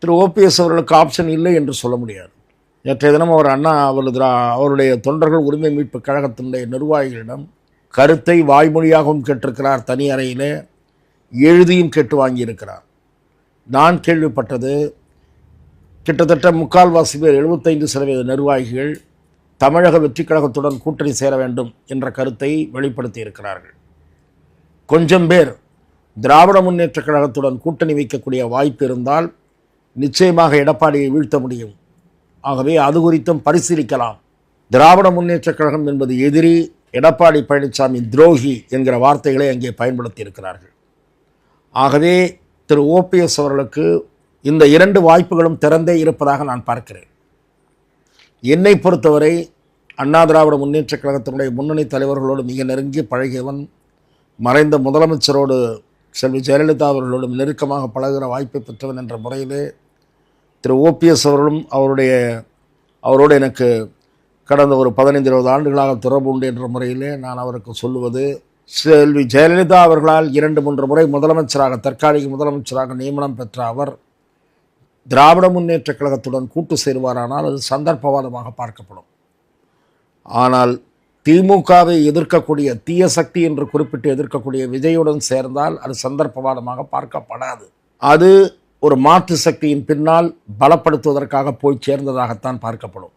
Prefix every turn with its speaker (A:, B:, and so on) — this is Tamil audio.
A: திரு ஓபிஎஸ் அவர்களுக்கு ஆப்ஷன் இல்லை என்று சொல்ல முடியாது. நேற்றைய தினம் அவர் அவருடைய தொண்டர்கள் உரிமை மீட்பு கழகத்தினுடைய நிர்வாகிகளிடம் கருத்தை வாய்மொழியாகவும் கேட்டிருக்கிறார், தனி அறையிலே எழுதியும் கேட்டு வாங்கியிருக்கிறார். நான் கேள்விப்பட்டது கிட்டத்தட்ட முக்கால்வாசி பேர் 75% நிர்வாகிகள் தமிழக வெற்றி கழகத்துடன் கூட்டணி சேர வேண்டும் என்ற கருத்தை வெளிப்படுத்தி இருக்கிறார்கள். கொஞ்சம் பேர் திராவிட முன்னேற்ற கழகத்துடன் கூட்டணி வைக்கக்கூடிய வாய்ப்பு இருந்தால் நிச்சயமாக எடப்பாடியை வீழ்த்த முடியும். ஆகவே அது குறித்தும் பரிசீலிக்கலாம். திராவிட முன்னேற்ற கழகம் என்பது எதிரி, எடப்பாடி பழனிசாமி துரோகி என்கிற வார்த்தைகளை அங்கே பயன்படுத்தி இருக்கிறார்கள். ஆகவே திரு ஓபிஎஸ் அவர்களுக்கு இந்த 2 வாய்ப்புகளும் திறந்தே இருப்பதாக நான் பார்க்கிறேன். என்னை பொறுத்தவரை அண்ணா திராவிட முன்னேற்ற கழகத்தினுடைய முன்னணி தலைவர்களோடு மிக நெருங்கி பழகியவன், மறைந்த முதலமைச்சரோடு செல்வி ஜெயலலிதா அவர்களோடும் நெருக்கமாக பழகுகிற வாய்ப்பை பெற்றவன் என்ற முறையிலே திரு ஓபிஎஸ் அவர்களும் அவரோடு எனக்கு கடந்த ஒரு 15-20 ஆண்டுகளாக தொடர்பு உண்டு என்ற முறையிலே நான் அவருக்கு சொல்லுவது, செல்வி ஜெயலலிதா அவர்களால் 2-3 முறை முதலமைச்சராக, தற்காலிக முதலமைச்சராக நியமனம் பெற்ற அவர் திராவிட முன்னேற்ற கழகத்துடன் கூட்டு சேருவாரானால் அது சந்தர்ப்பவாதமாக பார்க்கப்படும். ஆனால் திமுகவை எதிர்க்கக்கூடிய தீய சக்தி என்று குறிப்பிட்டு எதிர்க்கக்கூடிய விஜயுடன் சேர்ந்தால் அது சந்தர்ப்பவாதமாக பார்க்கப்படாது. அது ஒரு மாற்று சக்தியின் பின்னால் பலப்படுத்துவதற்காக போய் சேர்ந்ததாகத்தான் பார்க்கப்படும்.